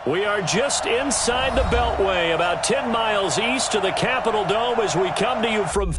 We are just inside the Beltway, about 10 miles east of the Capitol Dome as we come to you from...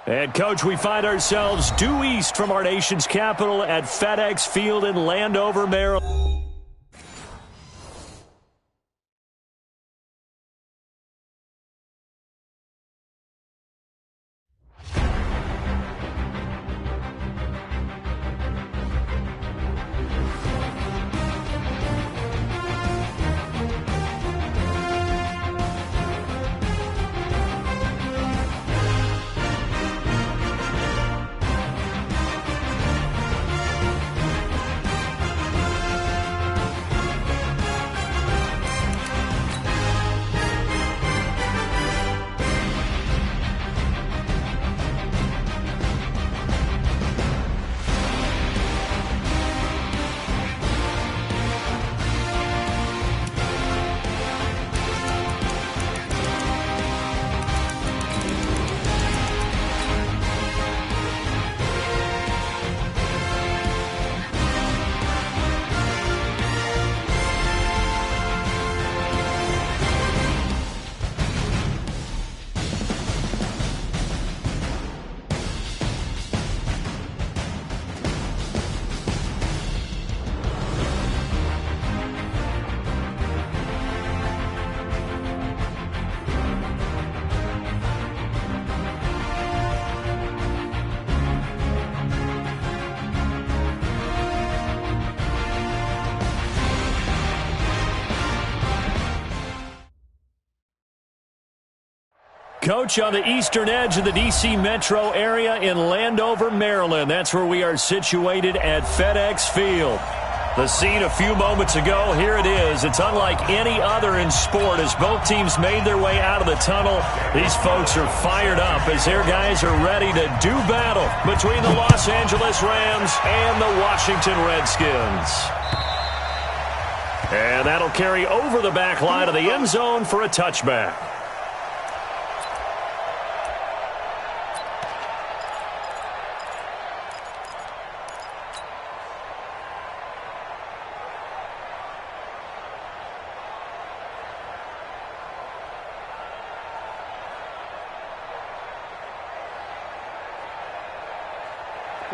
And, Coach, we find ourselves due east from our nation's capital at FedEx Field in Landover, Maryland. Coach, on the eastern edge of the D.C. metro area in Landover, Maryland. That's where we are situated at FedEx Field. The scene a few moments ago, here it is. It's unlike any other in sport as both teams made their way out of the tunnel. These folks are fired up as their guys are ready to do battle between the Los Angeles Rams and the Washington Redskins. And that'll carry over the back line of the end zone for a touchback.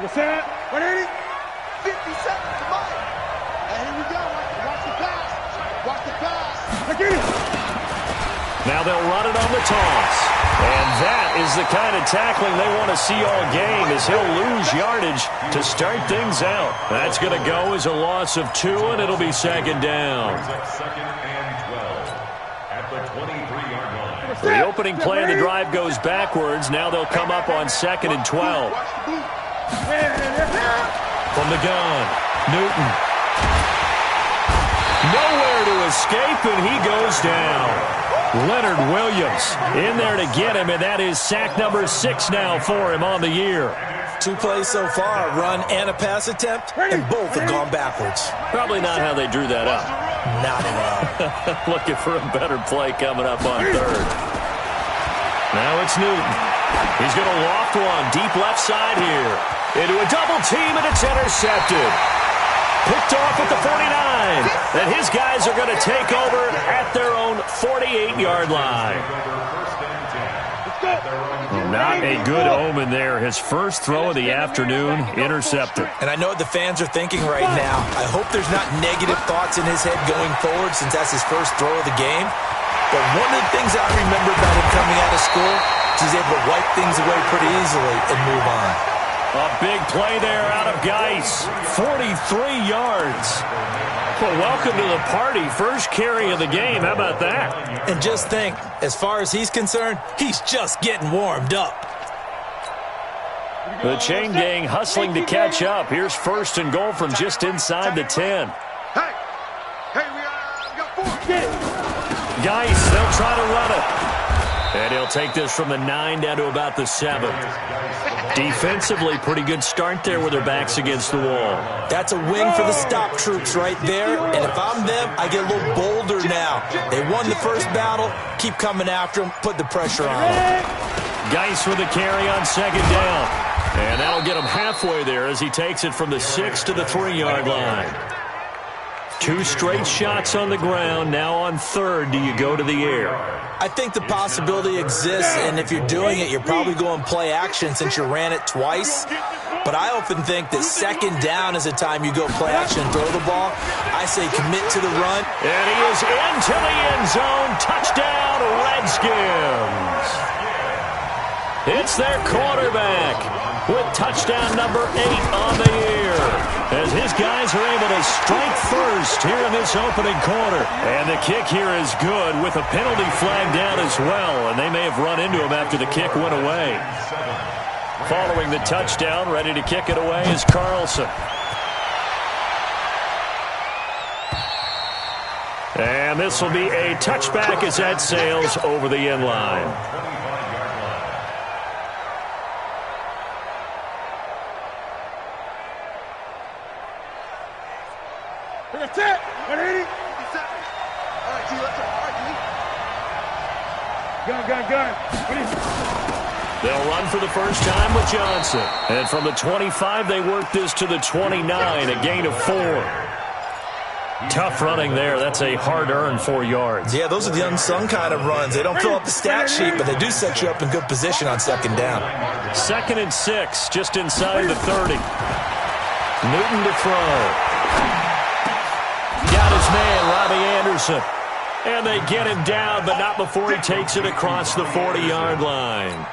What's that? 180? 50 seconds to mine. And here we go. Watch the pass. Watch the pass. Now they'll run it on the toss. And that is the kind of tackling they want to see all game as he'll lose yardage to start things out. That's going to go as a loss of 2, and it'll be second down. Second and 12 at the 23-yard line. The opening play of the drive goes backwards. Now they'll come up on second and 12. From the gun, Newton. Nowhere to escape, and he goes down. Leonard Williams in there to get him, and that is sack number 6 now for him on the year. 2 plays so far, a run and a pass attempt, and both have gone backwards. Probably not how they drew that up. Not at all. Looking for a better play coming up on third. Now it's Newton. He's going to loft one deep left side here. Into a double team, and it's intercepted. Picked off at the 49. And his guys are going to take over at their own 48-yard line. Not a good omen there. His first throw of the afternoon, intercepted. And I know what the fans are thinking right now. I hope there's not negative thoughts in his head going forward since that's his first throw of the game. But one of the things I remember about him coming out of school is he's able to wipe things away pretty easily and move on. A big play there out of Geis. 43 yards. Well, welcome to the party. First carry of the game. How about that? And just think, as far as he's concerned, he's just getting warmed up. The chain gang hustling to catch up. Here's first and goal from just inside the 10. Hey, we got 4. Get it. Geis, they'll try to run it. And he'll take this from the 9 down to about the 7. Defensively, pretty good start there with their backs against the wall. That's a win for the stop troops right there. And if I'm them, I get a little bolder now. They won the first battle. Keep coming after them. Put the pressure on them. Geis with a carry on second down. And that'll get him halfway there as he takes it from the 6 to the 3-yard line. 2 straight shots on the ground. Now on third, do you go to the air? I think the possibility exists, and if you're doing it, you're probably going play action since you ran it twice. But I often think that second down is a time you go play action and throw the ball. I say commit to the run. And he is into the end zone. Touchdown, Redskins. It's their quarterback with touchdown number 8 on the year, as his guys are able to strike first here in this opening quarter. And the kick here is good with a penalty flag down as well, and they may have run into him after the kick went away. Following the touchdown, ready to kick it away is Carlson. And this will be a touchback as that sails over the end line. That's it. 180. 50 seconds. All right, G, let's go. All right, G. Gun. They'll run for the first time with Johnson. And from the 25, they work this to the 29, a gain of 4. Tough running there. That's a hard-earned 4 yards. Yeah, those are the unsung kind of runs. They don't fill up the stat sheet, but they do set you up in good position on second down. 2nd and 6, just inside the 30. Newton to throw. Got his man, Robbie Anderson. And they get him down, but not before he takes it across the 40-yard line.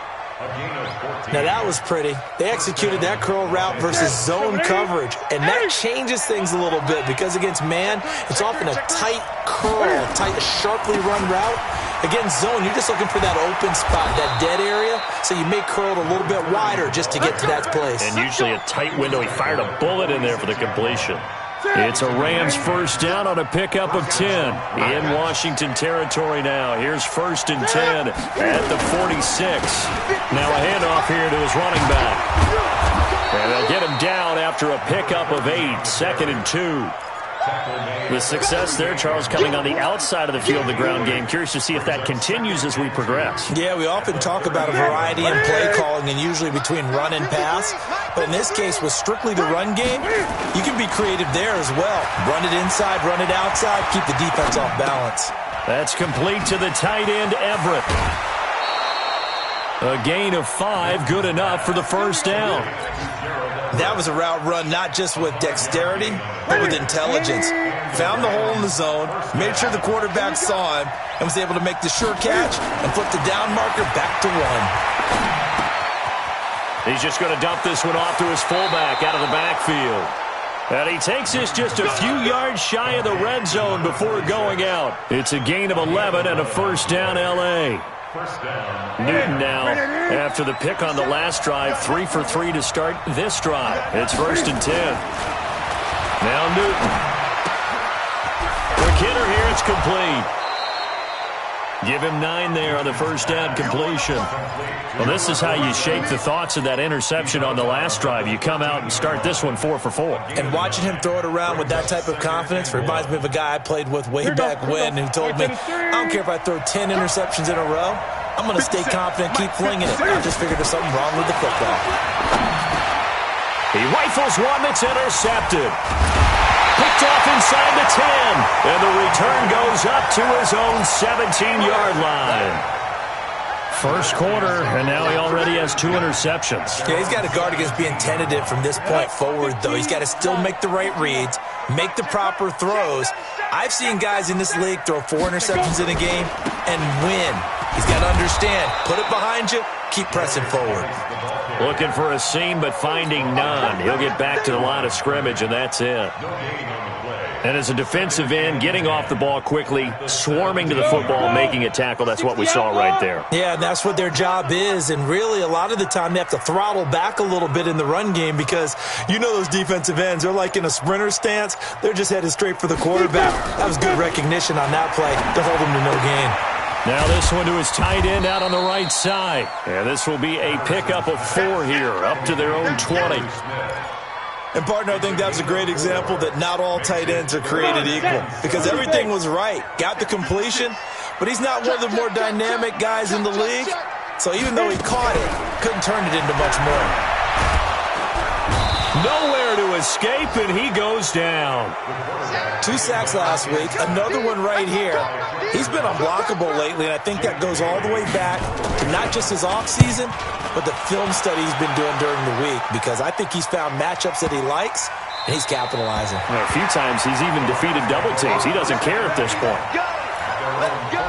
Now that was pretty. They executed that curl route versus zone coverage, and that changes things a little bit because against man, it's often a tight curl, tight, sharply run route. Against zone, you're just looking for that open spot, that dead area, so you may curl it a little bit wider just to get to that place. And usually a tight window. He fired a bullet in there for the completion. It's a Rams first down on a pickup of 10 in Washington territory now. Here's 1st and 10 at the 46. Now a handoff here to his running back. And they'll get him down after a pickup of 8, 2nd and 2. The success there, Charles, coming on the outside of the field, the ground game. Curious to see if that continues as we progress. Yeah, we often talk about a variety in play calling and usually between run and pass. But in this case, with strictly the run game, you can be creative there as well. Run it inside, run it outside, keep the defense off balance. That's complete to the tight end, Everett. A gain of 5, good enough for the first down. That was a route run not just with dexterity, but with intelligence. Found the hole in the zone, made sure the quarterback saw him, and was able to make the sure catch and flip the down marker back to 1. He's just going to dump this one off to his fullback out of the backfield. And he takes this just a few yards shy of the red zone before going out. It's a gain of 11 and a first down, L.A. Newton now, after the pick on the last drive, 3 for 3 to start this drive. It's 1st and 10. Now Newton. For Kidder here, it's complete. Give him 9 there on the first down completion. Well, this is how you shake the thoughts of that interception on the last drive. You come out and start this one 4 for 4. And watching him throw it around with that type of confidence reminds me of a guy I played with way back when who told me, I don't care if I throw 10 interceptions in a row, I'm going to stay confident, keep flinging it. I just figured there's something wrong with the football. He rifles one that's intercepted. Picked off inside the 10. And the return goes up to his own 17-yard line. First quarter, and now he already has 2 interceptions. Yeah, he's got to guard against being tentative from this point forward, though. He's got to still make the right reads, make the proper throws. I've seen guys in this league throw 4 interceptions in a game and win. He's got to understand, put it behind you, keep pressing forward. Looking for a seam, but finding none. He'll get back to the line of scrimmage, and that's it. And as a defensive end, getting off the ball quickly, swarming to the football, making a tackle, that's what we saw right there. Yeah, and that's what their job is. And really, a lot of the time, they have to throttle back a little bit in the run game because you know those defensive ends, they're like in a sprinter stance. They're just headed straight for the quarterback. That was good recognition on that play to hold him to no gain. Now this one to his tight end out on the right side. And this will be a pickup of 4 here, up to their own 20. And, partner, I think that was a great example that not all tight ends are created equal because everything was right. Got the completion, but he's not one of the more dynamic guys in the league. So even though he caught it, couldn't turn it into much more. Nowhere to escape, and he goes down. 2 sacks last week, another one right here. He's been unblockable lately, and I think that goes all the way back to not just his offseason, but the film study he's been doing during the week because I think he's found matchups that he likes, and he's capitalizing. Well, a few times he's even defeated double teams. He doesn't care at this point. Let's go.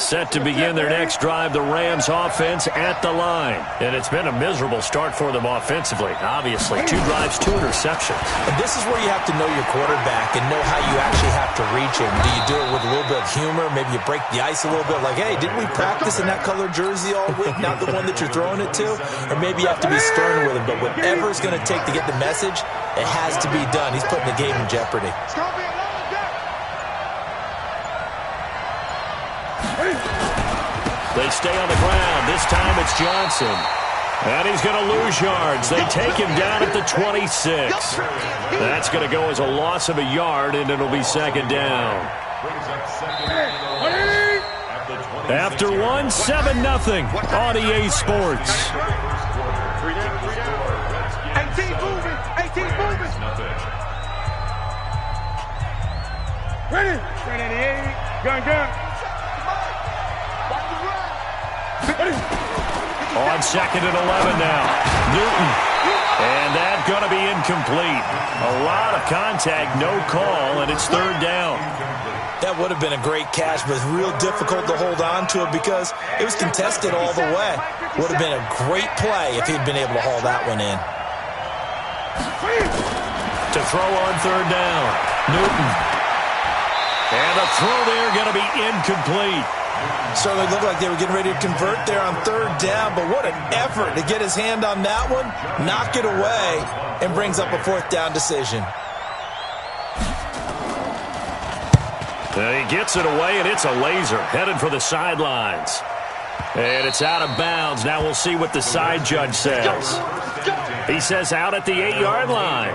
Set to begin their next drive, the Rams offense at the line. And it's been a miserable start for them offensively. Obviously, 2 drives, 2 interceptions. And this is where you have to know your quarterback and know how you actually have to reach him. Do you do it with a little bit of humor? Maybe you break the ice a little bit like, hey, didn't we practice in that colored jersey all week, not the one that you're throwing it to? Or maybe you have to be stern with him. But whatever it's going to take to get the message, it has to be done. He's putting the game in jeopardy. They stay on the ground. This time it's Johnson. And he's going to lose yards. They take him down at the 26. That's going to go as a loss of a yard, and it'll be 2nd down. After 1, 7-0 on EA Sports. 18 moving. 18 moving. Ready. 88. Gun. On 2nd and 11 now. Newton. And that's going to be incomplete. A lot of contact, no call, and it's 3rd down. That would have been a great catch, but it's real difficult to hold on to it because it was contested all the way. Would have been a great play if he'd been able to haul that one in. To throw on 3rd down. Newton. And the throw there going to be incomplete. Certainly looked like they were getting ready to convert there on third down, but what an effort to get his hand on that one, knock it away, and brings up a fourth down decision. He gets it away, and it's a laser headed for the sidelines. And it's out of bounds. Now we'll see what the side judge says. He says out at the 8-yard line.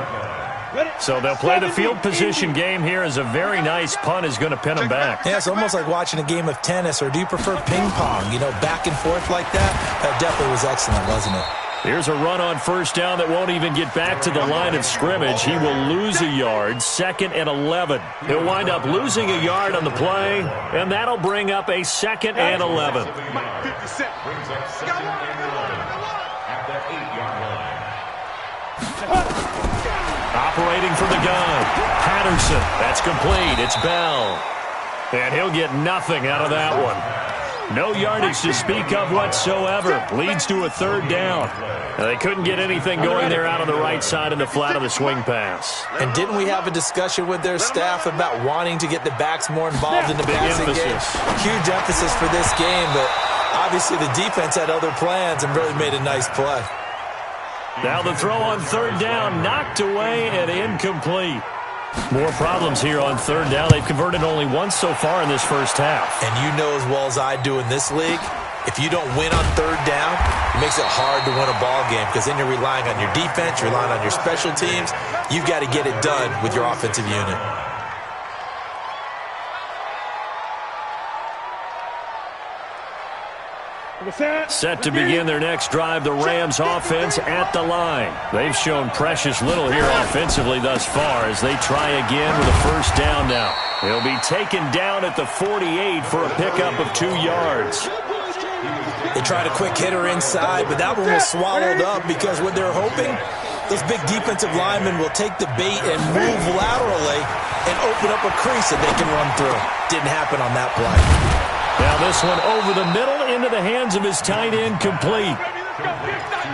So they'll play the field position game here as a very nice punt is going to pin them back. Yeah, it's almost like watching a game of tennis, or do you prefer ping pong? You know, back and forth like that? That definitely was excellent, wasn't it? Here's a run on first down that won't even get back to the line of scrimmage. He will lose a yard, 2nd and 11. He'll wind up losing a yard on the play, and that'll bring up a 2nd and 11. Operating from the gun, Patterson. That's complete. It's Bell. And he'll get nothing out of that one. No yardage to speak of whatsoever. Leads to a 3rd down. Now, they couldn't get anything going there out on the right side in the flat of the swing pass. And didn't we have a discussion with their staff about wanting to get the backs more involved in the passing game? Huge emphasis for this game, but obviously the defense had other plans and really made a nice play. Now the throw on 3rd down, knocked away and incomplete. More problems here on 3rd down. They've converted only once so far in this first half. And you know as well as I do in this league, if you don't win on 3rd down, it makes it hard to win a ball game because then you're relying on your defense, you're relying on your special teams. You've got to get it done with your offensive unit. Set to begin their next drive, the Rams offense at the line. They've shown precious little here offensively thus far as they try again with a first down now. He'll be taken down at the 48 for a pickup of 2 yards. They tried a quick hitter inside, but that one was swallowed up because what they're hoping, those big defensive linemen will take the bait and move laterally and open up a crease that they can run through. Didn't happen on that play. Now this one over the middle into the hands of his tight end, complete.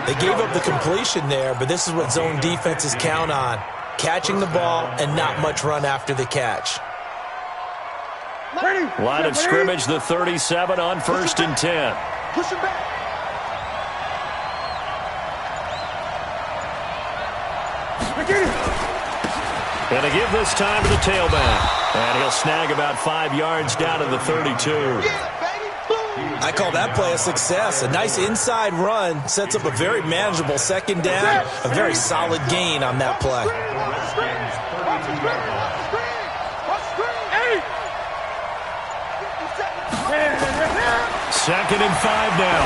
They gave up the completion there, but this is what zone defenses count on. Catching the ball and not much run after the catch. Line of scrimmage, the 37 on 1st and 10. Push him back. And they give this time to the tailback. And he'll snag about 5 yards down to the 32. I call that play a success. A nice inside run sets up a very manageable 2nd down. A very solid gain on that play. 2nd and 5 now.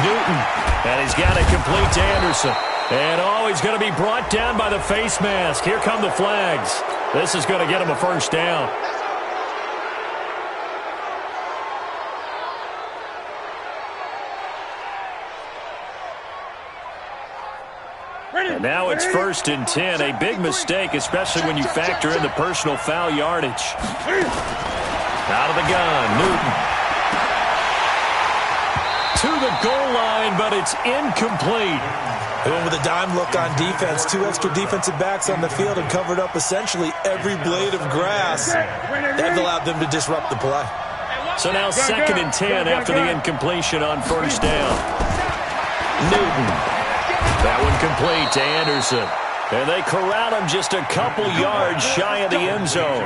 Newton. And he's got it complete to Anderson. And he's going to be brought down by the face mask. Here come the flags. This is going to get him a first down. And now it's 1st and 10. A big mistake, especially when you factor in the personal foul yardage. Out of the gun, Newton. To the goal line, but it's incomplete. They went with a dime look on defense. 2 extra defensive backs on the field and covered up essentially every blade of grass. That allowed them to disrupt the play. So now 2nd and 10 after the incompletion on first down. Newton. That one complete to Anderson. And they corral him just a couple yards shy of the end zone.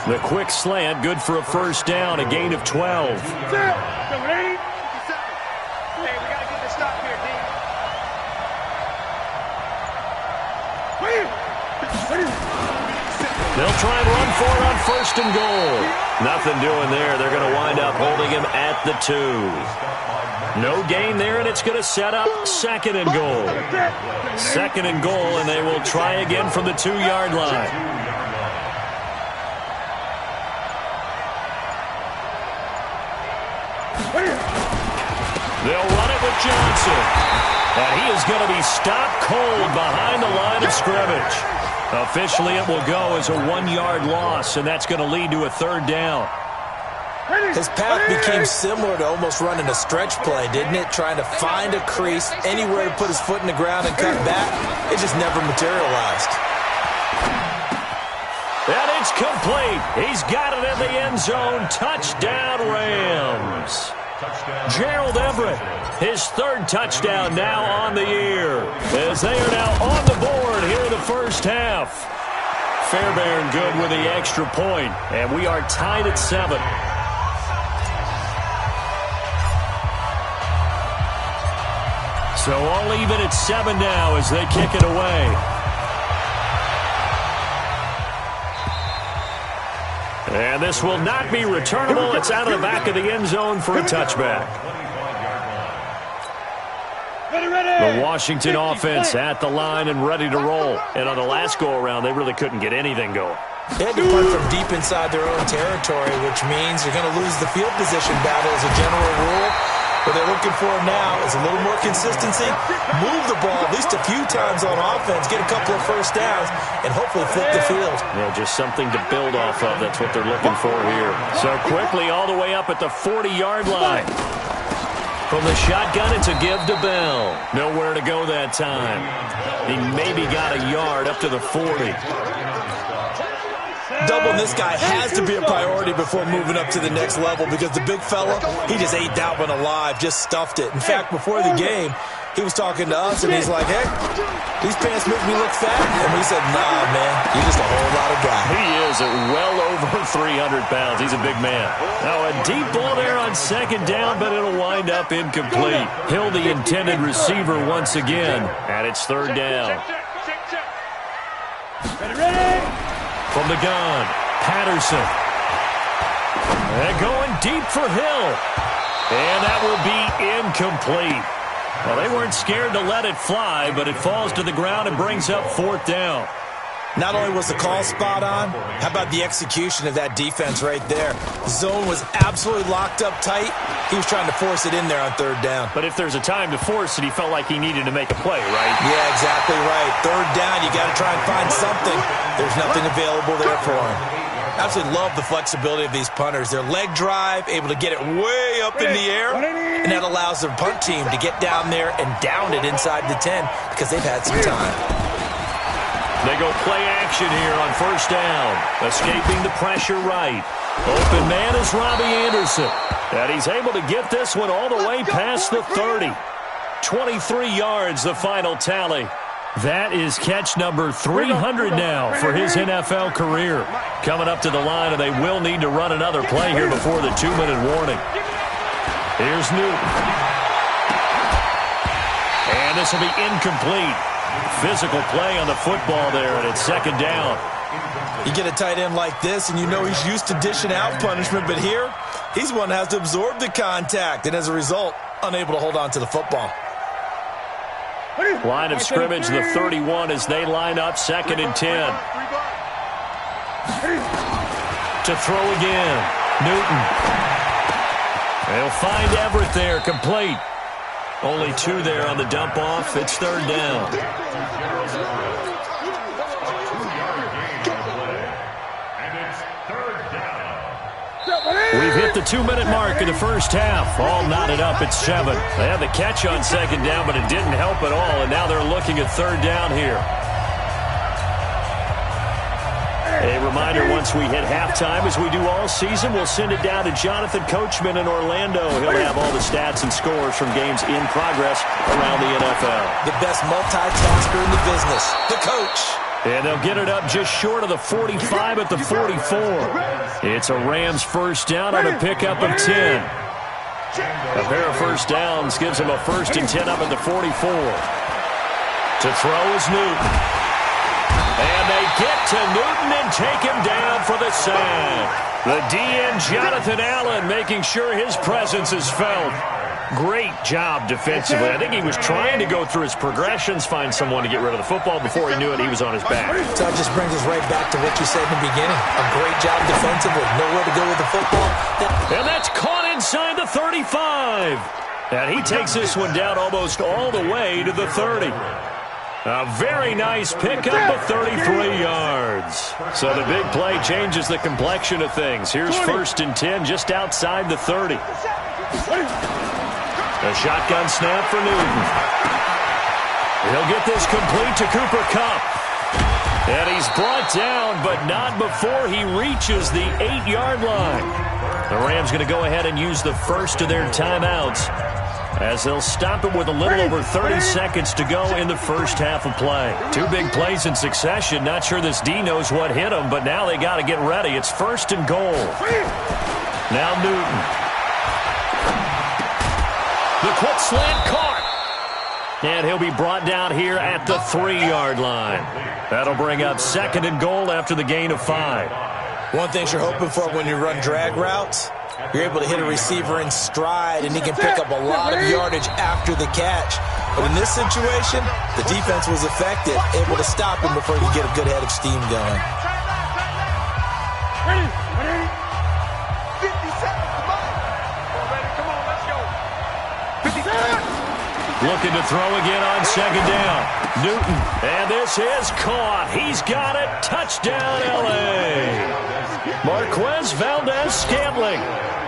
The quick slant, good for a first down, a gain of 12. They'll try and run for it on 1st and goal. Nothing doing there. They're going to wind up holding him at the 2. No gain there, and it's going to set up 2nd and goal. 2nd and goal, and they will try again from the 2-yard line. They'll run it with Johnson. And he is going to be stopped cold behind the line of scrimmage. Officially, it will go as a 1-yard loss, and that's going to lead to a 3rd down. His path became similar to almost running a stretch play, didn't it? Trying to find a crease, anywhere to put his foot in the ground and cut back. It just never materialized. And It's complete. He's got it in the end zone. Touchdown, Rams. Gerald Everett, his third touchdown now on the year, as they are now on the board here in the first half. Fairbairn good with the extra point, and we are tied at 7. So all even at 7 now as they kick it away. And this will not be returnable. It's out of the back of the end zone for a touchback. The Washington offense at the line and ready to roll. And on the last go-around, they really couldn't get anything going. They had to punt from deep inside their own territory, which means you're going to lose the field position battle as a general rule. What they're looking for now is a little more consistency, move the ball at least a few times on offense, get a couple of first downs, and hopefully flip the field. Yeah, just something to build off of. That's what they're looking for here. So quickly all the way up at the 40-yard line. From the shotgun, it's a give to Bell. Nowhere to go that time. He maybe got a yard up to the 40. Doubling this guy has to be a priority before moving up to the next level because the big fella, he just ate that one alive, just stuffed it. In fact, before the game, he was talking to us, and he's like, hey, these pants make me look fat. And we said, nah, man, you're just a whole lot of guy. He is at well over 300 pounds. He's a big man. Now a deep ball there on second down, but it'll wind up incomplete. Hill, the intended receiver once again, and it's third down. From the gun, Patterson. And going deep for Hill. And that will be incomplete. Well, they weren't scared to let it fly, but it falls to the ground and brings up fourth down. Not only was the call spot on, how about the execution of that defense right there? The zone was absolutely locked up tight. He was trying to force it in there on third down. But if there's a time to force it, he felt like he needed to make a play, right? Yeah, exactly right. Third down, you got to try and find something. There's nothing available there for him. Absolutely love the flexibility of these punters. Their leg drive, able to get it way up in the air, and that allows their punt team to get down there and down it inside the 10 because they've had some time. They go play action here on first down. Escaping the pressure right. Open man is Robbie Anderson. And he's able to get this one all the way past the 30. 23 yards, the final tally. That is catch number 300 now for his NFL career. Coming up to the line, and they will need to run another play here before the 2-minute warning. Here's Newton. And this will be incomplete. Physical play on the football there, and it's second down. You get a tight end like this, and you know he's used to dishing out punishment, but here, he's one that has to absorb the contact, and as a result, unable to hold on to the football. Line of scrimmage, the 31, as they line up, second and 10. To throw again, Newton. They'll find Everett there, complete. Only 2 there on the dump off. It's third down. We've hit the 2-minute mark in the first half. All knotted up at 7. They had the catch on second down, but it didn't help at all, and now they're looking at third down here. A reminder, once we hit halftime, as we do all season, we'll send it down to Jonathan Coachman in Orlando. He'll have all the stats and scores from games in progress around the NFL. The best multitasker in the business, the coach. And they'll get it up just short of the 45 at the 44. It's a Rams first down on a pickup of 10. A pair of first downs gives them a first and 10 up at the 44. To throw is Newton. And they get to Newton and take him down for the sack. The DN, Jonathan Allen, making sure his presence is felt. Great job defensively. I think he was trying to go through his progressions, find someone to get rid of the football. Before he knew it, he was on his back. So that just brings us right back to what you said in the beginning. A great job defensively. Nowhere to go with the football. And that's caught inside the 35. And he takes this one down almost all the way to the 30. A very nice pickup of 33 yards. So the big play changes the complexion of things. Here's first and 10 just outside the 30. A shotgun snap for Newton. He'll get this complete to Cooper Kupp. And he's brought down, but not before he reaches the 8-yard line. The Rams going to go ahead and use the first of their timeouts as they'll stop it with a little over 30 seconds to go in the first half of play. 2 big plays in succession. Not sure this D knows what hit him, but now they got to get ready. It's 1st and goal. Now Newton. The quick slant caught. And he'll be brought down here at the 3-yard line. That'll bring up 2nd and goal after the gain of 5. One thing you're hoping for when you run drag routes, you're able to hit a receiver in stride, and he can pick up a lot of yardage after the catch. But in this situation, the defense was effective, able to stop him before he could get a good head of steam going. Ready? 50 seconds. Come on. Ready? Come on, let's go. 50 seconds. Looking to throw again on 2nd down. Newton. And this is caught. He's got it. Touchdown, L.A. Marquez Valdez-Scantling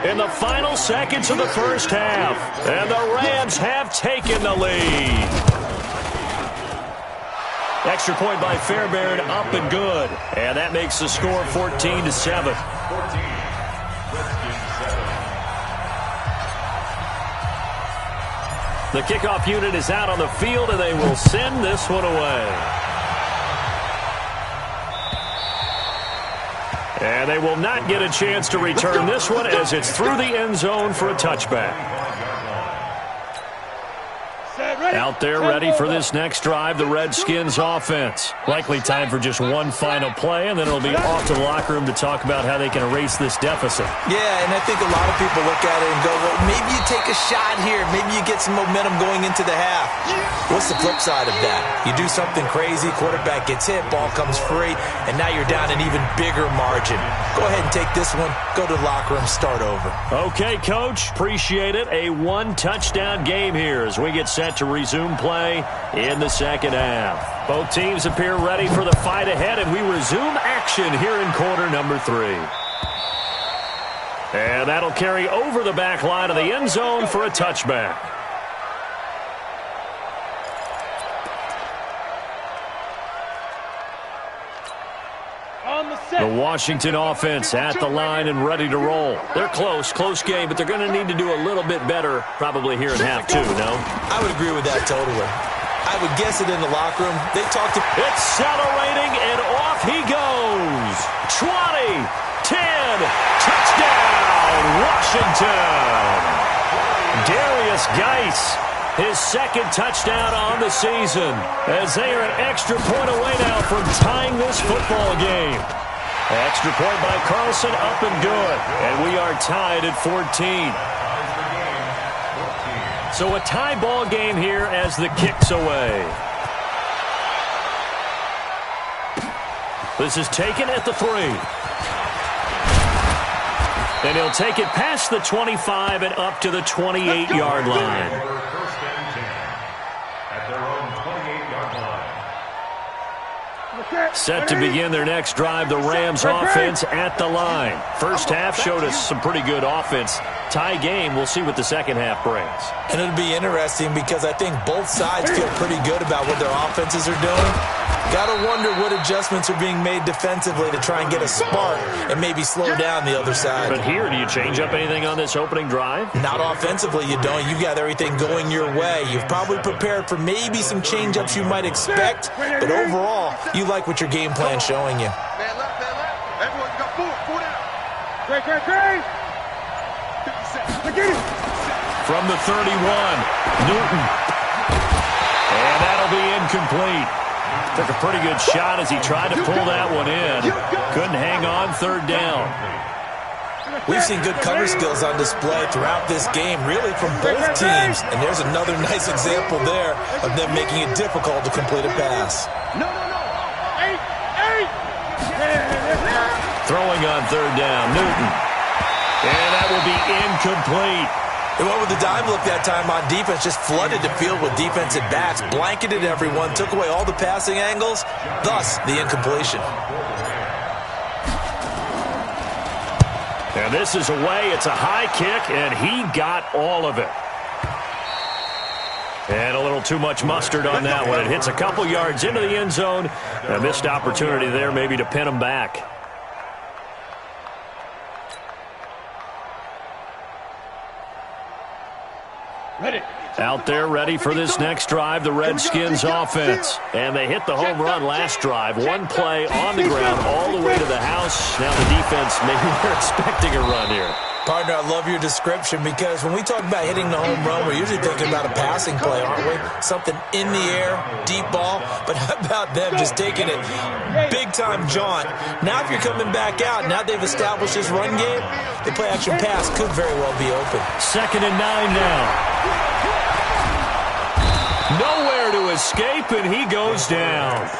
in the final seconds of the first half. And the Rams have taken the lead. Extra point by Fairbairn, up and good. And that makes the score 14-7. The kickoff unit is out on the field, and they will send this one away. And they will not get a chance to return this one as it's through the end zone for a touchback. Out there ready for this next drive, the Redskins offense. Likely time for just one final play, and then it'll be off to the locker room to talk about how they can erase this deficit. Yeah, and I think a lot of people look at it and go, well, maybe you take a shot here. Maybe you get some momentum going into the half. What's the flip side of that? You do something crazy, quarterback gets hit, ball comes free, and now you're down an even bigger margin. Go ahead and take this one, go to the locker room, start over. Okay, Coach, appreciate it. A 1-touchdown game here as we get set to resume play in the second half. Both teams appear ready for the fight ahead, and we resume action here in quarter number 3. And that'll carry over the back line of the end zone for a touchback. The Washington offense at the line and ready to roll. They're close game, but they're going to need to do a little bit better probably here in half 2, no? I would agree with that totally. I would guess it in the locker room. They talked to... Accelerating, and off he goes. 20, 10, touchdown, Washington. Darius Geis, his 2nd touchdown on the season, as they are an extra point away now from tying this football game. Extra point by Carlson, up and good. And we are tied at 14. So a tie ball game here as the kick's away. This is taken at the 3. And he'll take it past the 25 and up to the 28-yard line. Set to begin their next drive, the Rams offense at the line. First half showed us some pretty good offense. Tie game, we'll see what the second half brings. And it'll be interesting because I think both sides feel pretty good about what their offenses are doing. Got to wonder what adjustments are being made defensively to try and get a spark and maybe slow down the other side. But here, do you change up anything on this opening drive? Not offensively, you don't. You've got everything going your way. You've probably prepared for maybe some change-ups you might expect, but overall, you like what your game plan's showing you. Man left. Everyone got 4 down. Great. 50 seconds. From the 31, Newton. And that'll be incomplete. Took a pretty good shot as he tried to pull that one in. Couldn't hang on 3rd down. We've seen good cover skills on display throughout this game, really from both teams. And there's another nice example there of them making it difficult to complete a pass. No. 8. Throwing on 3rd down, Newton. And that will be incomplete. They went with the dime look that time on defense, just flooded the field with defensive backs, blanketed everyone, took away all the passing angles, thus the incompletion. And this is away. It's a high kick, and he got all of it. And a little little too much mustard on that one. It hits a couple yards into the end zone. A missed opportunity there maybe to pin them back. Ready. Out there ready for this next drive, the Redskins offense. And they hit the home run last drive. One play on the ground all the way to the house. Now the defense, maybe they're expecting a run here. Partner, I love your description because when we talk about hitting the home run, we're usually thinking about a passing play, aren't we? Something in the air, deep ball. But how about them just taking it big-time jaunt? Now if you're coming back out, now they've established this run game, the play-action pass could very well be open. 2nd and 9 now. Nowhere to escape, and he goes down.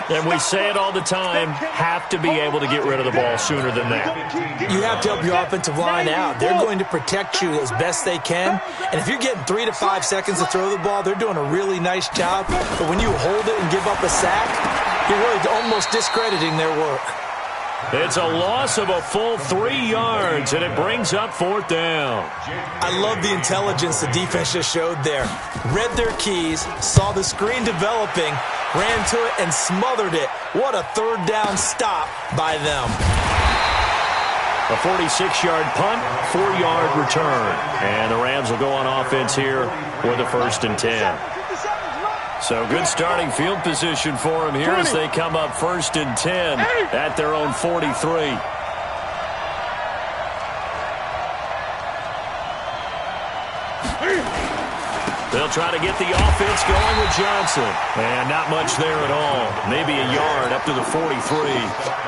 And we say it all the time, have to be able to get rid of the ball sooner than that. You have to help your offensive line out. They're going to protect you as best they can. And if you're getting 3 to 5 seconds to throw the ball, they're doing a really nice job. But when you hold it and give up a sack, you're really almost discrediting their work. It's a loss of a full 3 yards, and it brings up 4th down. I love the intelligence the defense just showed there. Read their keys, saw the screen developing, ran to it, and smothered it. What a 3rd down stop by them. A 46-yard punt, 4-yard return. And the Rams will go on offense here with a 1st and 10. So good starting field position for them here as they come up 1st and 10 at their own 43. They'll try to get the offense going with Johnson. And not much there at all. Maybe a yard up to the 43.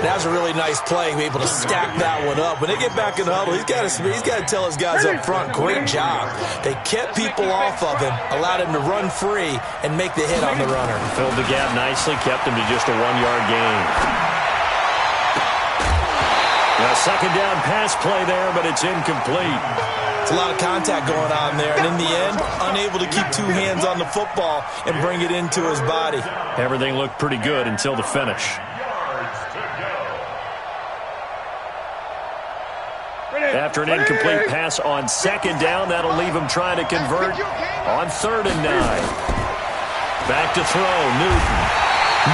That was a really nice play, be able to stack that one up. When they get back in the huddle, he's got to tell his guys up front, great job. They kept people off of him, allowed him to run free, and make the hit on the runner. Filled the gap nicely, kept him to just a 1-yard gain. A 2nd down pass play there, but it's incomplete. It's a lot of contact going on there, and in the end, unable to keep 2 hands on the football and bring it into his body. Everything looked pretty good until the finish. After an incomplete pass on 2nd down, that'll leave him trying to convert on 3rd and 9. Back to throw, Newton.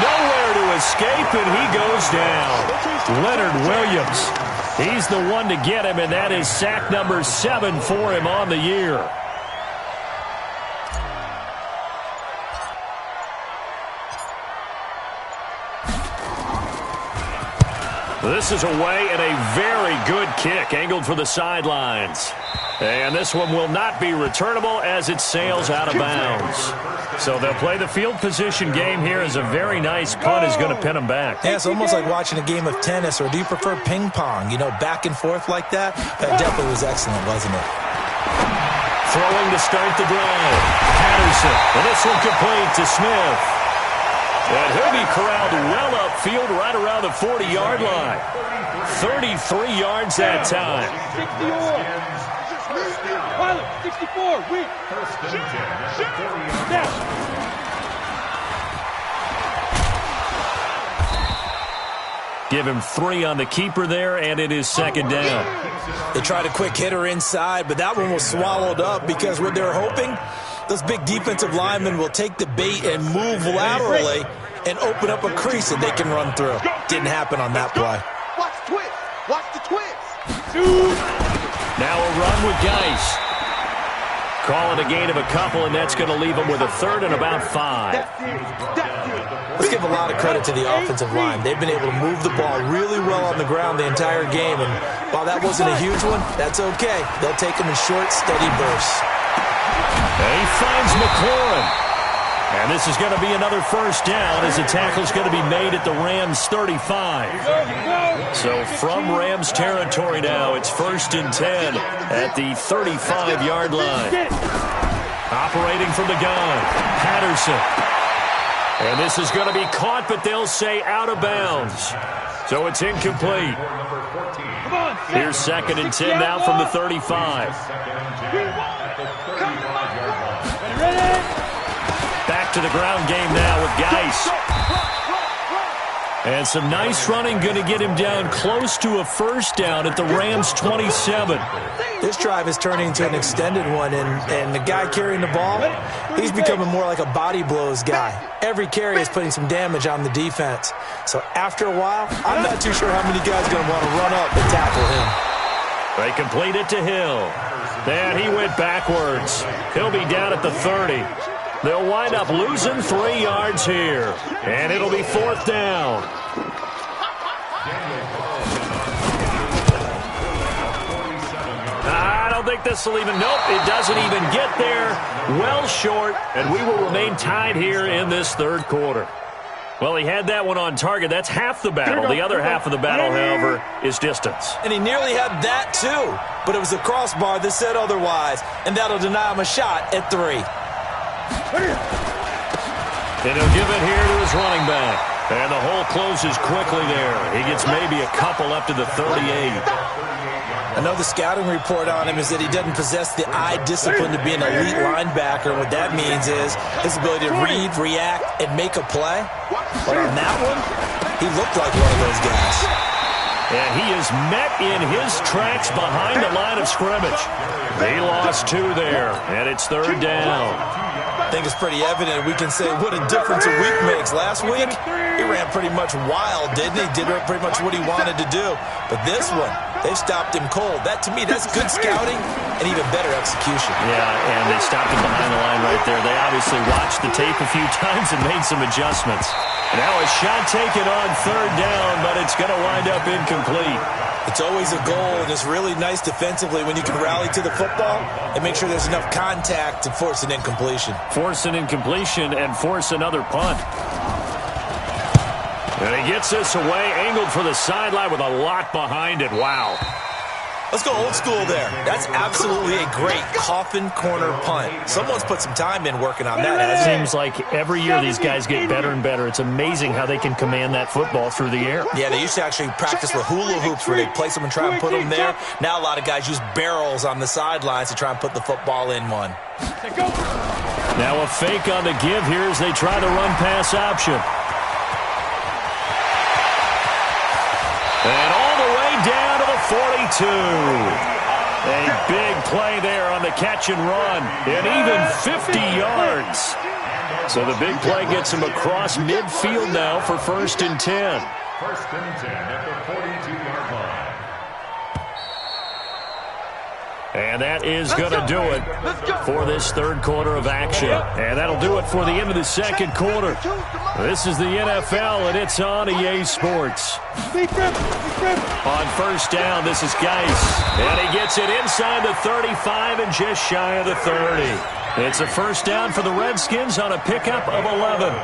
Nowhere to escape, and he goes down. Leonard Williams. He's the one to get him, and that is sack number 7 for him on the year. This is away and a very good kick angled for the sidelines. And this one will not be returnable as it sails out of bounds. So they'll play the field position game here as a very nice punt is going to pin them back. Yeah, it's almost like watching a game of tennis, or do you prefer ping pong? You know, back and forth like that? That definitely was excellent, wasn't it? Throwing to start the drive. Patterson. And this one complete to Smith. And he'll be corralled well upfield right around the 40-yard line. 33 yards that time. 64, weak. Give him 3 on the keeper there, and it is 2nd down. They tried a quick hitter inside, but that one was swallowed up because what they're hoping, those big defensive linemen will take the bait and move laterally and open up a crease that they can run through. Didn't happen on that play. Watch the twist. Watch the twist. Now a run with Geis. Call it a gain of a couple, and that's going to leave them with a 3rd and about 5. Let's give a lot of credit to the offensive line. They've been able to move the ball really well on the ground the entire game, and while that wasn't a huge one, that's okay. They'll take them in short, steady bursts. And he finds McLaurin. And this is going to be another 1st down as the tackle is going to be made at the Rams 35. So from Rams territory now, it's 1st and 10 at the 35-yard line. Operating from the gun, Patterson. And this is going to be caught, but they'll say out of bounds. So it's incomplete. Here's 2nd and 10 now from the 35. Back to the ground game now with Geis. And some nice running going to get him down close to a first down at the Rams' 27. This drive is turning into an extended one, and the guy carrying the ball, he's becoming more like a body blows guy. Every carry is putting some damage on the defense. So after a while, I'm not too sure how many guys are going to want to run up and tackle him. They complete it to Hill. And he went backwards. He'll be down at the 30. They'll wind up losing 3 yards here. And it'll be 4th down. I don't think this will even, nope, it doesn't even get there. Well short, and we will remain tied here in this 3rd quarter. Well, he had that one on target. That's half the battle. The other half of the battle, however, is distance. And he nearly had that, too. But it was a crossbar that said otherwise, and that'll deny him a shot at 3. And he'll give it here to his running back. And the hole closes quickly there. He gets maybe a couple up to the 38. I know the scouting report on him is that he doesn't possess the eye discipline to be an elite linebacker. What that means is his ability to read, react, and make a play. But on that one, he looked like one of those guys. And he is met in his tracks behind the line of scrimmage. He lost 2 there, and it's 3rd down. I think it's pretty evident. We can say what a difference a week makes. Last week, he ran pretty much wild, didn't he? Did pretty much what he wanted to do. But this one, they stopped him cold. That, to me, that's good scouting and even better execution. Yeah, and they stopped him behind the line right there. They obviously watched the tape a few times and made some adjustments. Now a shot taken on 3rd down, but it's going to wind up incomplete. It's always a goal, and it's really nice defensively when you can rally to the football and make sure there's enough contact to force an incompletion. Force an incompletion and force another punt. And he gets this away, angled for the sideline with a lot behind it. Wow. Let's go old school there. That's absolutely a great coffin corner punt. Someone's put some time in working on that, hasn't it? Seems like every year these guys get better and better. It's amazing how they can command that football through the air. Yeah, they used to actually practice with hula hoops where they place them and try and put them there. Now a lot of guys use barrels on the sidelines to try and put the football in one. Now a fake on the give here as they try the run-pass option. And all the way down to the 42. A big play there on the catch and run. And even 50 yards. So the big play gets him across midfield now for 1st and 10. 1st and 10 at the 42-yard line. And that is going to do it for this 3rd quarter of action. And that'll do it for the end of the 2nd quarter. This is the NFL, and it's on EA Sports. On 1st down, this is Geis. And he gets it inside the 35 and just shy of the 30. It's a 1st down for the Redskins on a pickup of 11.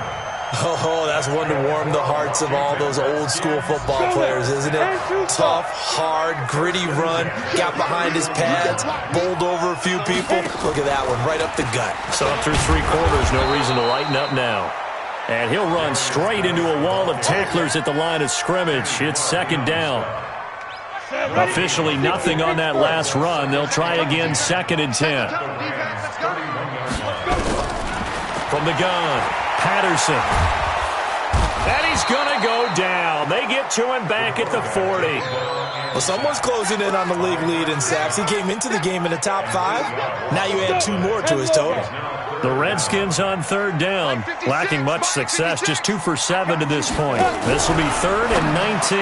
Oh, that's one to warm the hearts of all those old school football players, isn't it? Tough, hard, gritty run, got behind his pads, bowled over a few people. Look at that one, right up the gut. So through 3 quarters, no reason to lighten up now. And he'll run straight into a wall of tacklers at the line of scrimmage. It's 2nd down. Officially nothing on that last run. They'll try again, 2nd and 10. From the gun, Patterson. And he's going to go down. They get to him back at the 40. Well, someone's closing in on the league lead in sacks. He came into the game in the top 5. Now you add 2 more to his total. The Redskins on 3rd down, lacking much success, just 2 for 7 to this point. This will be 3rd and 19.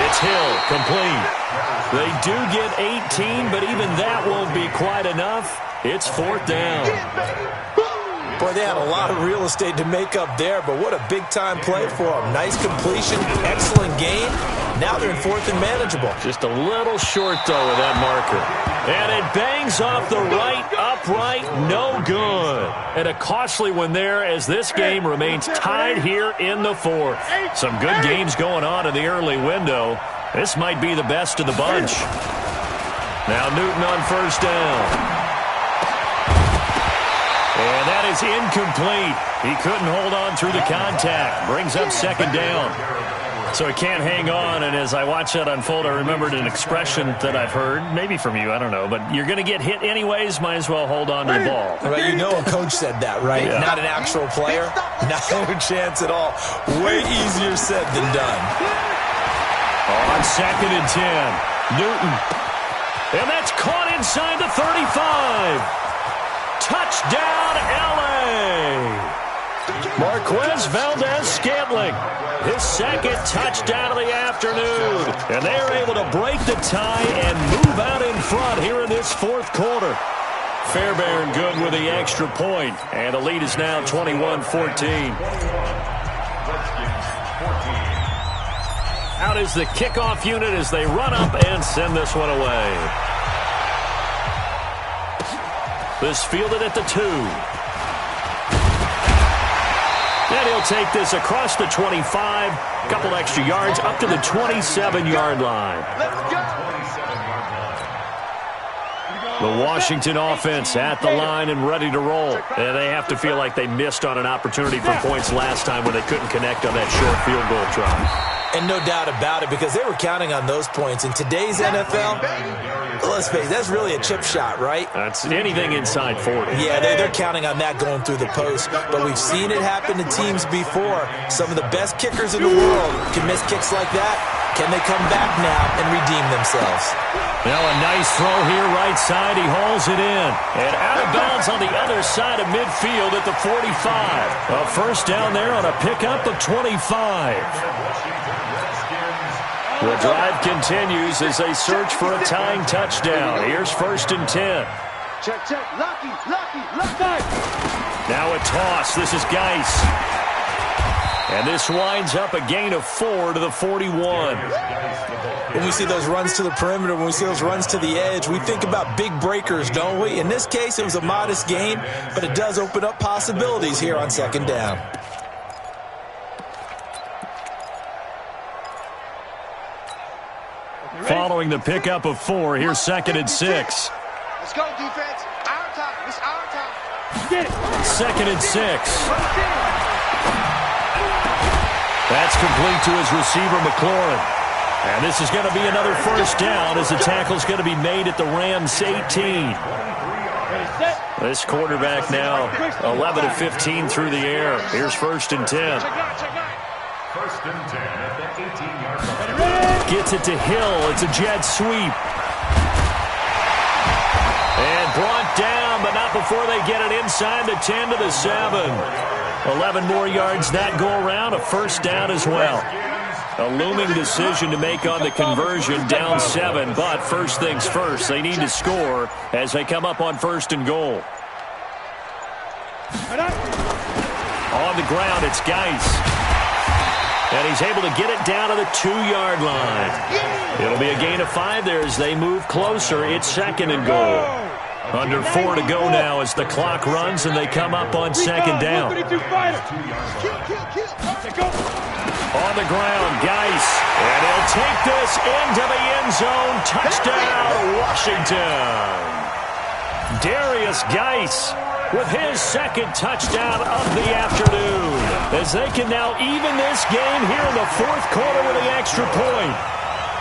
It's Hill, complete. They do get 18, but even that won't be quite enough. It's 4th down. Boy, they had a lot of real estate to make up there, but what a big-time play for them. Nice completion, excellent game. Now they're in 4th and manageable. Just a little short, though, with that marker. And it bangs off the right upright, no good. And a costly one there as this game remains tied here in the 4th. Some good games going on in the early window. This might be the best of the bunch. Now Newton on 1st down. And that is incomplete. He couldn't hold on through the contact. Brings up 2nd down. So he can't hang on, and as I watch that unfold, I remembered an expression that I've heard, maybe from you, I don't know, but you're going to get hit anyways, might as well hold on to the ball. Right, you know a coach said that, right? Yeah. Not an actual player. No chance at all. Way easier said than done. On 2nd and 10, Newton. And that's caught inside the 35. Touchdown, L.A. Marquez Valdez-Scantling, his second touchdown of the afternoon. And they are able to break the tie and move out in front here in this fourth quarter. Fairbairn good with the extra point, and the lead is now 21-14. Out is the kickoff unit as they run up and send this one away. This fielded at the 2. And he'll take this across the 25, a couple extra yards, up to the 27-yard line. The Washington offense at the line and ready to roll. And they have to feel like they missed on an opportunity for points last time when they couldn't connect on that short field goal try. And no doubt about it, because they were counting on those points. In today's NFL, let's face it, that's really a chip shot, right? That's anything inside 40. Yeah, they're counting on that going through the post. But we've seen it happen to teams before. Some of the best kickers in the world can miss kicks like that. Can they come back now and redeem themselves? Now a nice throw here right side. He hauls it in. And out of bounds on the other side of midfield at the 45. A first down there on a pickup of 25. The drive continues as they search for a tying touchdown. Here's 1st and 10. Check, check. Lucky, left side. Now a toss. This is Geis. And this winds up a gain of 4 to the 41. When we see those runs to the perimeter, when we see those runs to the edge, we think about big breakers, don't we? In this case, it was a modest gain, but it does open up possibilities here on 2nd down. Following the pickup of 4, here's 2nd and 6. Let's go, defense. Our time. It's our time. Get it. 2nd and 6. That's complete to his receiver, McLaurin. And this is going to be another first down as the tackle's going to be made at the Rams' 18. This quarterback now 11 of 15 through the air. Here's 1st and 10. 1st and 10 at the 18-yard line. Gets it to Hill. It's a jet sweep. And brought down, but not before they get it inside the 10 to the 7. 11 more yards that go around. A first down as well. A looming decision to make on the conversion, down 7. But first things first, they need to score as they come up on 1st and goal. On the ground, it's Geis. And he's able to get it down to the 2-yard line. It'll be a gain of 5 there as they move closer. It's 2nd and goal. Under 4 to go now as the clock runs and they come up on 2nd down. On the ground, Geis. And he'll take this into the end zone. Touchdown, Washington. Darius Geis with his 2nd touchdown of the afternoon, as they can now even this game here in the 4th quarter with the extra point.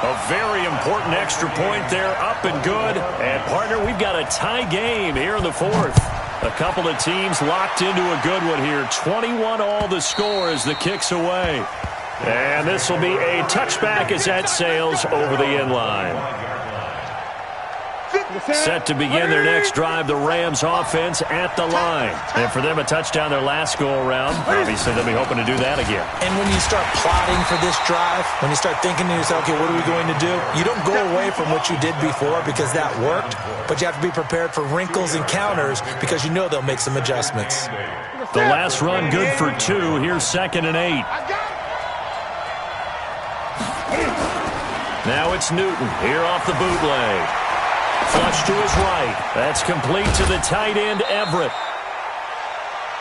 A very important extra point there, up and good. And, partner, we've got a tie game here in the 4th. A couple of teams locked into a good one here. 21 all the score as the kick's away. And this will be a touchback as that sails over the end line. Set to begin their next drive, the Rams offense at the line. And for them, a touchdown their last go-around. Obviously, they'll be hoping to do that again. And when you start plotting for this drive, when you start thinking to yourself, okay, what are we going to do? You don't go away from what you did before because that worked, but you have to be prepared for wrinkles and counters because you know they'll make some adjustments. The last run good for 2. Here's 2nd and 8. Now it's Newton here off the bootleg. Flush to his right. That's complete to the tight end, Everett.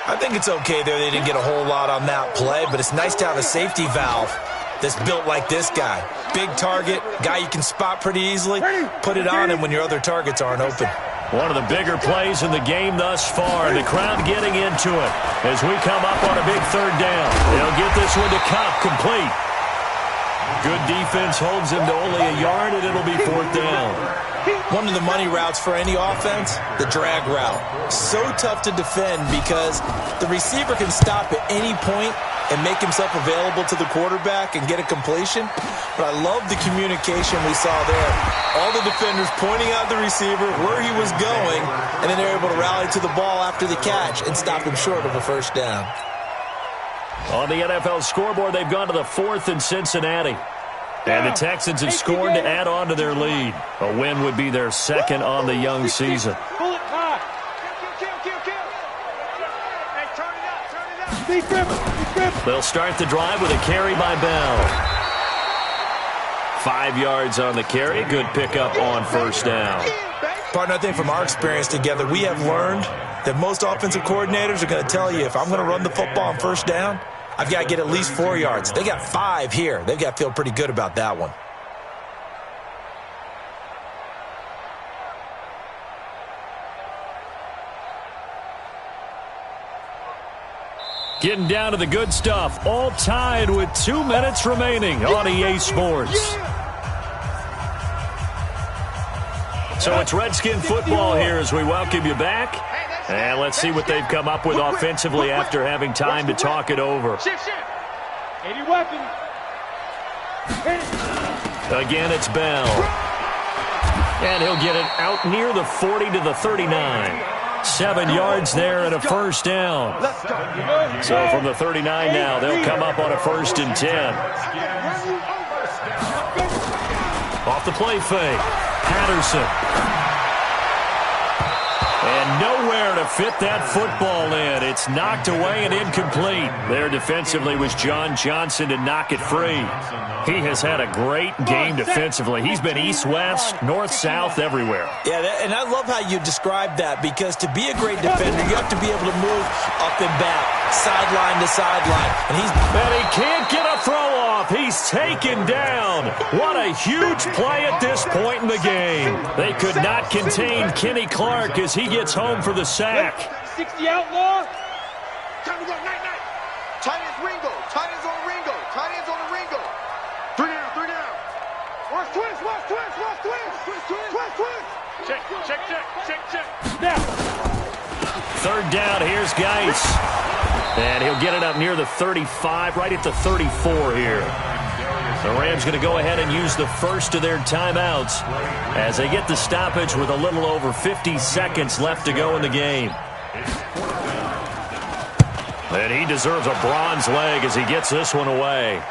I think it's okay there. They didn't get a whole lot on that play, but it's nice to have a safety valve that's built like this guy. Big target, guy you can spot pretty easily. Put it on him when your other targets aren't open. One of the bigger plays in the game thus far. The crowd getting into it as we come up on a big 3rd down. They'll get this one to Cup, complete. Good defense holds him to only a yard, and it'll be 4th down. One of the money routes for any offense, the drag route. So tough to defend because the receiver can stop at any point and make himself available to the quarterback and get a completion. But I love the communication we saw there. All the defenders pointing out the receiver, where he was going, and then they're able to rally to the ball after the catch and stop him short of a first down. On the NFL scoreboard, they've gone to the 4th in Cincinnati. And the Texans have scored to add on to their lead. A win would be their 2nd on the young season. They'll start the drive with a carry by Bell. 5 yards on the carry. Good pickup on first down. Partner, I think from our experience together, we have learned that most offensive coordinators are going to tell you, if I'm going to run the football on first down, I've got to get at least 4 yards. They got 5 here. They've got to feel pretty good about that one. Getting down to the good stuff. All tied with 2 minutes remaining on EA Sports. So it's Redskin football here as we welcome you back. And let's see what they've come up with offensively after having time to talk it over. Again, it's Bell. And he'll get it out near the 40 to the 39. 7 yards there and a first down. So from the 39 now, they'll come up on a 1st and 10. Off the play fake. Patterson. And nowhere to fit that football in. It's knocked away and incomplete. There defensively was John Johnson to knock it free. He has had a great game defensively. He's been east-west, north-south, everywhere. Yeah, and I love how you described that, because to be a great defender, you have to be able to move up and back, sideline to sideline. And he can't get a throw off. He's taken down. What a huge play at this point in the game. They could not contain Kenny Clark as he gets home for the sack. 60 outlaw. Time to go, night. Tight ends Ringo. Tight ends on Ringo. Tight ends on the Ringo. 3 down. Watch twins. Check. Now. 3rd down, here's Geis. And he'll get it up near the 35, right at the 34 here. The Rams going to go ahead and use the first of their timeouts as they get the stoppage with a little over 50 seconds left to go in the game. And he deserves a bronze leg as he gets this one away.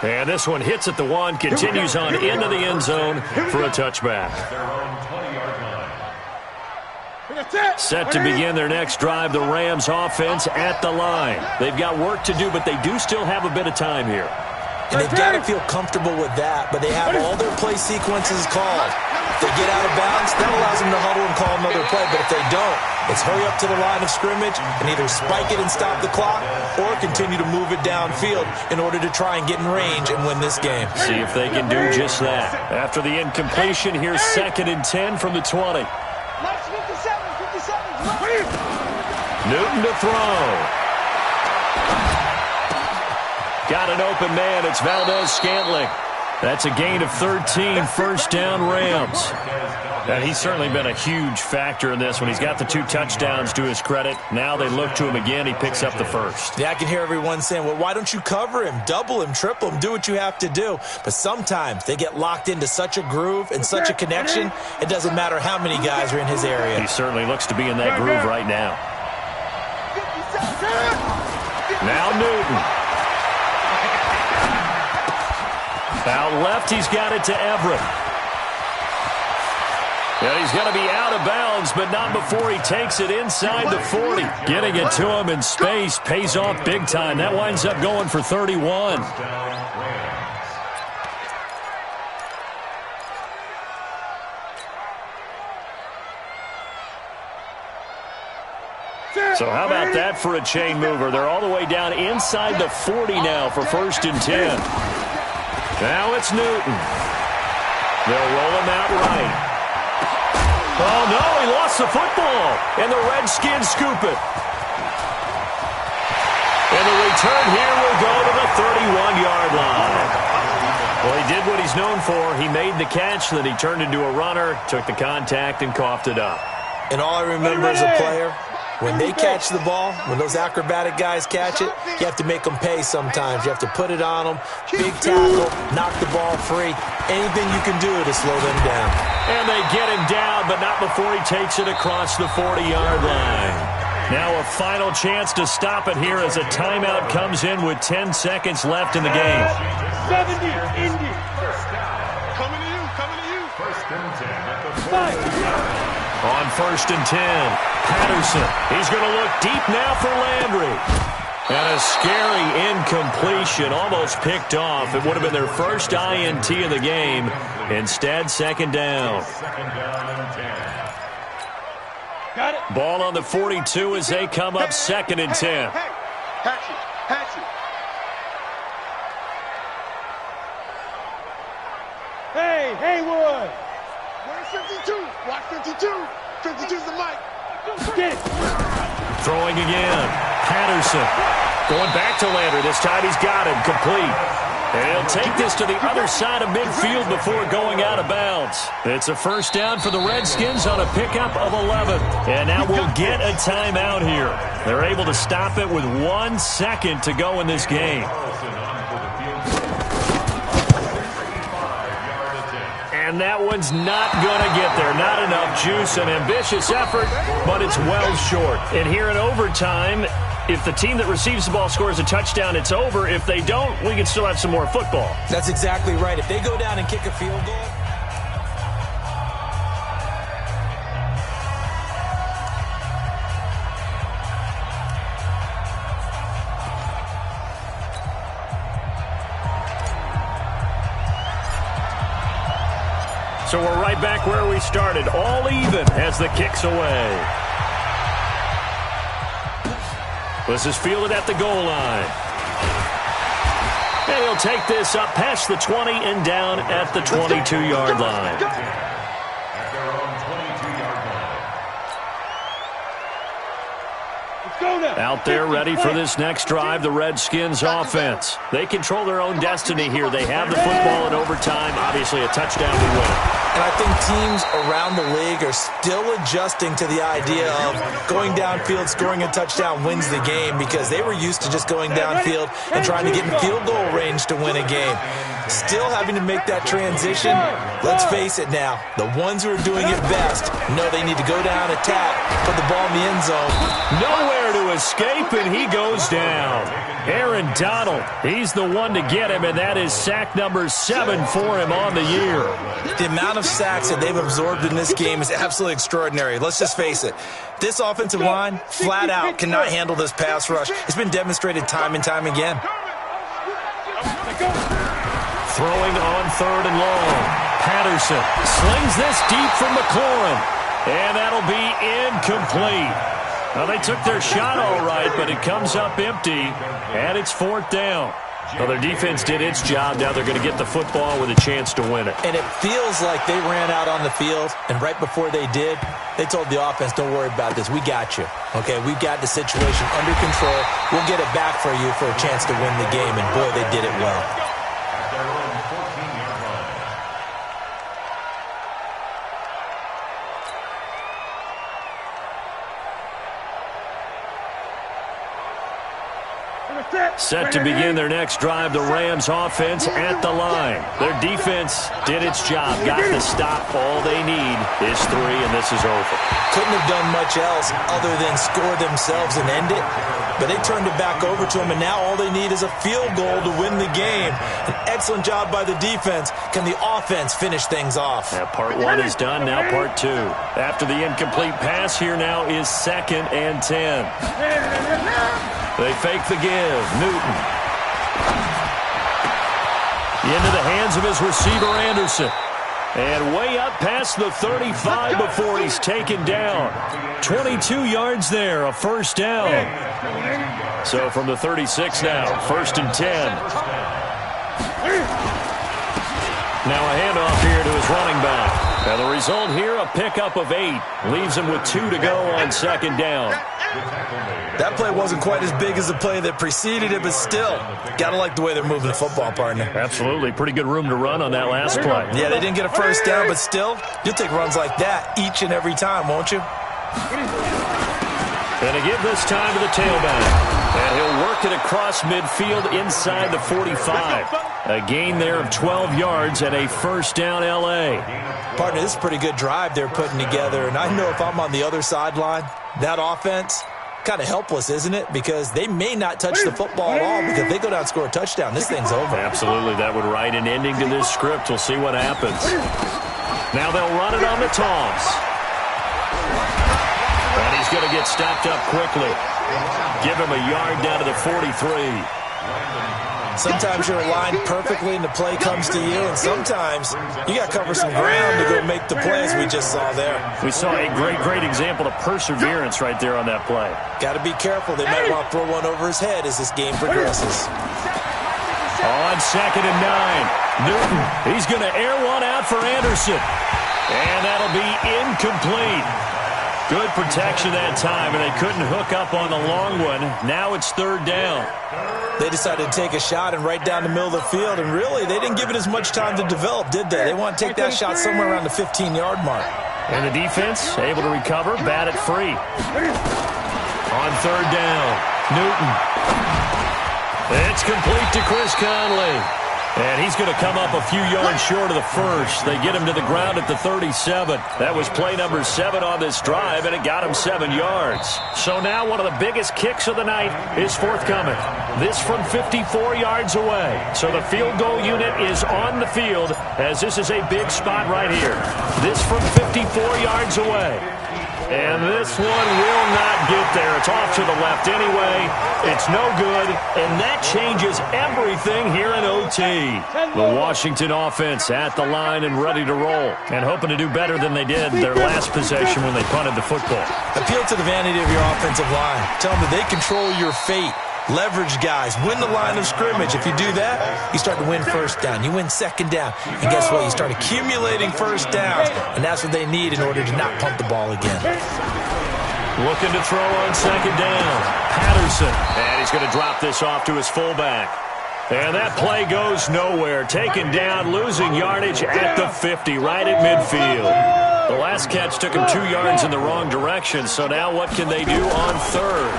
And this one hits at the 1, continues on into the end zone for a touchback. Set to begin their next drive, the Rams offense at the line. They've got work to do, but they do still have a bit of time here. And they've got to feel comfortable with that, but they have all their play sequences called. If they get out of bounds, that allows them to huddle and call another play, but if they don't, it's hurry up to the line of scrimmage and either spike it and stop the clock or continue to move it downfield in order to try and get in range and win this game. See if they can do just that. After the incompletion, here's 2nd and 10 from the 20. Newton to throw. Got an open man. It's Valdez-Scantling. That's a gain of 13, first down Rams. And he's certainly been a huge factor in this one. He's got the 2 touchdowns to his credit. Now they look to him again. He picks up the first. Yeah, I can hear everyone saying, well, why don't you cover him, double him, triple him, do what you have to do. But sometimes they get locked into such a groove and such a connection, it doesn't matter how many guys are in his area. He certainly looks to be in that groove right now. Now Newton. Out left, he's got it to Everett. And he's going to be out of bounds, but not before he takes it inside the 40. Getting it to him in space pays off big time. That winds up going for 31. So how about that for a chain mover? They're all the way down inside the 40 now for 1st and 10. Now it's Newton. They'll roll him out right. Oh, no, he lost the football. And the Redskins scoop it. And And the return here will go to the 31-yard line. Well, he did what he's known for. He made the catch, then he turned into a runner, took the contact, and coughed it up. And all I remember as a player, when they catch the ball, when those acrobatic guys catch it, you have to make them pay sometimes. You have to put it on them, big tackle, knock the ball free. Anything you can do to slow them down. And they get him down, but not before he takes it across the 40-yard line. Now a final chance to stop it here as a timeout comes in with 10 seconds left in the game. 70, Indy. Coming to you, coming to you. First and 10 at the 40. On first and 10, Patterson. He's going to look deep now for Landry. And a scary incompletion, almost picked off. It would have been their first INT of the game. Instead, second down. Second down and 10. Got it. Ball on the 42 as they come up second and 10. Hey, patch it, patch it. Hey, Haywood. Where's 52? Watch 52. 52's the mic. Get it. Throwing again. Patterson. Going back to Landry. This time he's got him complete. And he'll take this to the other side of midfield before going out of bounds. It's a first down for the Redskins on a pickup of 11. And now we'll get a timeout here. They're able to stop it with 1 second to go in this game. And that one's not going to get there. Not enough juice. An ambitious effort, but it's well short. And here in overtime, if the team that receives the ball scores a touchdown, it's over. If they don't, we can still have some more football. That's exactly right. If they go down and kick a field goal. So we're right back where we started, all even as the kick's away. This is fielded at the goal line. And he'll take this up past the 20 and down at the 22-yard line. At their own 22-yard line. Let's go now. Out there ready for this next drive, the Redskins offense. They control their own destiny here. They have the football in overtime, obviously a touchdown to win. And I think teams around the league are still adjusting to the idea of going downfield, scoring a touchdown wins the game, because they were used to just going downfield and trying to get in field goal range to win a game. Still having to make that transition. Let's face it now, the ones who are doing it best know they need to go down, attack, put the ball in the end zone. Nowhere to escape, and he goes down. Aaron Donald, he's the one to get him, and that is sack number 7 for him on the year. The amount of sacks that they've absorbed in this game is absolutely extraordinary. Let's just face it. This offensive line, flat out, cannot handle this pass rush. It's been demonstrated time and time again. Throwing on third and long. Patterson slings this deep from McLaurin, and that'll be incomplete. Well, they took their shot all right, but it comes up empty, and it's fourth down. Well, their defense did its job. Now they're going to get the football with a chance to win it. And it feels like they ran out on the field, and right before they did, they told the offense, don't worry about this. We got you. Okay, we've got the situation under control. We'll get it back for you for a chance to win the game, and boy, they did it well. At their own 14-yard line. Set to begin their next drive, the Rams offense at the line. Their defense did its job, got the stop. All they need is 3, and this is over. Couldn't have done much else other than score themselves and end it, but they turned it back over to them, and now all they need is a field goal to win the game. An excellent job by the defense. Can the offense finish things off? Yeah, part 1 is done, now part 2. After the incomplete pass, here now is 2nd and 10. They fake the give. Newton. Into the hands of his receiver, Anderson. And way up past the 35 before he's taken down. 22 yards there, a first down. So from the 36 now, 1st and 10. Now a handoff here to his running back. And the result here, a pickup of 8. Leaves him with 2 to go on second down. That play wasn't quite as big as the play that preceded it, but still, got to like the way they're moving the football, partner. Absolutely. Pretty good room to run on that last play. Yeah, they didn't get a first down, but still, you'll take runs like that each and every time, won't you? And to give this time to the tailback. And he'll work it across midfield inside the 45. A gain there of 12 yards and a first down L.A. Partner, this is a pretty good drive they're putting together. And I know if I'm on the other sideline, that offense, kind of helpless, isn't it? Because they may not touch the football at all, because if they go down and score a touchdown, this thing's over. Absolutely. That would write an ending to this script. We'll see what happens. Now they'll run it on the toss. And he's going to get stopped up quickly. Give him a yard down to the 43. Sometimes you're aligned perfectly and the play comes to you, and sometimes you got to cover some ground to go make the plays we just saw there. We saw a great example of perseverance right there on that play. Got to be careful. They might want to throw one over his head as this game progresses. On second and 9, Newton, he's going to air one out for Anderson. And that'll be incomplete. Good protection that time, and they couldn't hook up on the long one. Now it's third down. They decided to take a shot and right down the middle of the field, and really, they didn't give it as much time to develop, did they? They want to take that shot somewhere around the 15-yard mark. And the defense able to recover, bat it free. On third down, Newton. It's complete to Chris Conley. And he's going to come up a few yards short of the first. They get him to the ground at the 37. That was play number 7 on this drive, and it got him 7 yards. So now one of the biggest kicks of the night is forthcoming. This from 54 yards away. So the field goal unit is on the field, as this is a big spot right here. This from 54 yards away. And this one will not get there. It's off to the left anyway. It's no good, and that changes everything here in OT. The Washington offense at the line and ready to roll, and hoping to do better than they did their last possession when they punted the football. Appeal to the vanity of your offensive line. Tell them that they control your fate. Leverage guys. Win the line of scrimmage. If you do that, you start to win first down. You win second down. And guess what? You start accumulating first downs. And that's what they need in order to not punt the ball again. Looking to throw on second down. Patterson. And he's going to drop this off to his fullback. And that play goes nowhere. Taken down, losing yardage at the 50, right at midfield. The last catch took him 2 yards in the wrong direction. So now what can they do on third?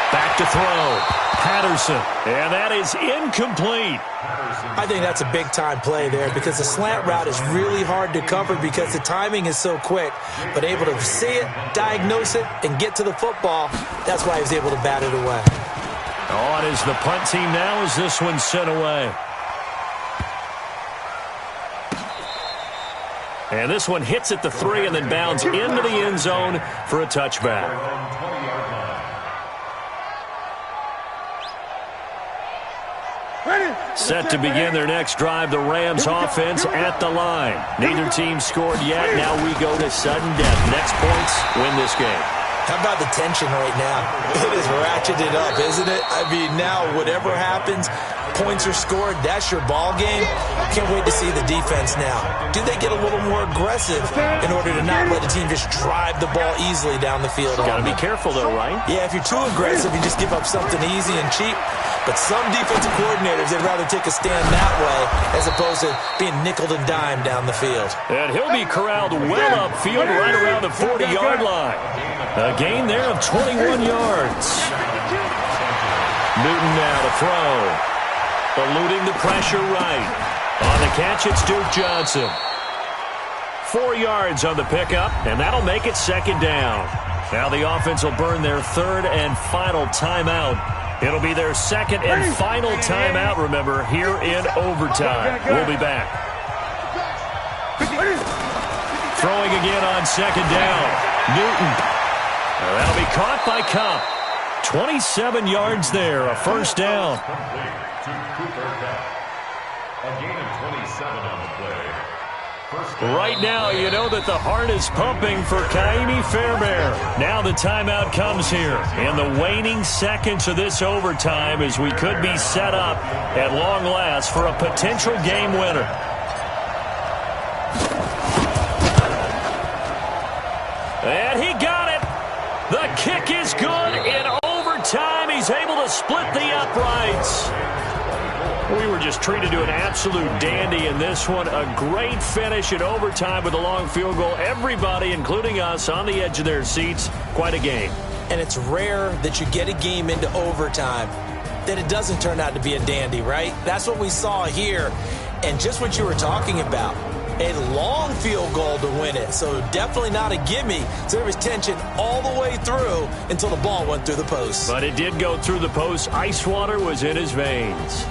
Back to throw. Patterson. And that is incomplete. I think that's a big-time play there because the slant route is really hard to cover because the timing is so quick. But able to see it, diagnose it, and get to the football, that's why he was able to bat it away. On is the punt team now as this one's sent away. And this one hits at the 3 and then bounds into the end zone for a touchback. Set to begin their next drive, the Rams offense at the line. Neither team scored yet. Now we go to sudden death. Next points win this game. How about the tension right now? It is ratcheted up, isn't it? I mean, now whatever happens, points are scored, that's your ball game. Can't wait to see the defense now. Do they get a little more aggressive in order to not let a team just drive the ball easily down the field? Got to be careful, though, right? Yeah, if you're too aggressive, you just give up something easy and cheap. But some defensive coordinators, they'd rather take a stand that way as opposed to being nickeled and dimed down the field. And he'll be corralled well upfield right around the 40-yard line. A gain there of 21 yards. Newton now to throw. Eluding the pressure right. On the catch, it's Duke Johnson. 4 yards on the pickup, and that'll make it second down. Now the offense will burn their third and final timeout. It'll be their second and final timeout, remember, here in overtime. We'll be back. Throwing again on second down. Newton. That'll be caught by Cup. 27 yards there, a first down. A gain of 27 on the play. Right now, you know that the heart is pumping for Kaimi Fairbairn. Now the timeout comes here in the waning seconds of this overtime as we could be set up at long last for a potential game winner. And he got it. The kick is good in overtime. He's able to split the uprights. We were just treated to an absolute dandy in this one. A great finish in overtime with a long field goal. Everybody, including us, on the edge of their seats. Quite a game. And it's rare that you get a game into overtime that it doesn't turn out to be a dandy, right? That's what we saw here. And just what you were talking about, a long field goal to win it. So definitely not a gimme. So there was tension all the way through until the ball went through the post. But it did go through the post. Ice water was in his veins.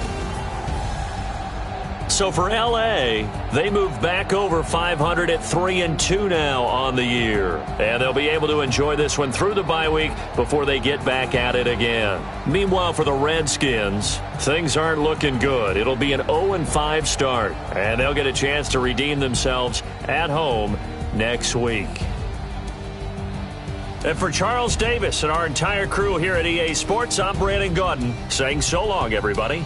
So for L.A., they move back over 500 at 3-2 now on the year. And they'll be able to enjoy this one through the bye week before they get back at it again. Meanwhile, for the Redskins, things aren't looking good. It'll be an 0-5 start, and they'll get a chance to redeem themselves at home next week. And for Charles Davis and our entire crew here at EA Sports, I'm Brandon Gaudin saying so long, everybody.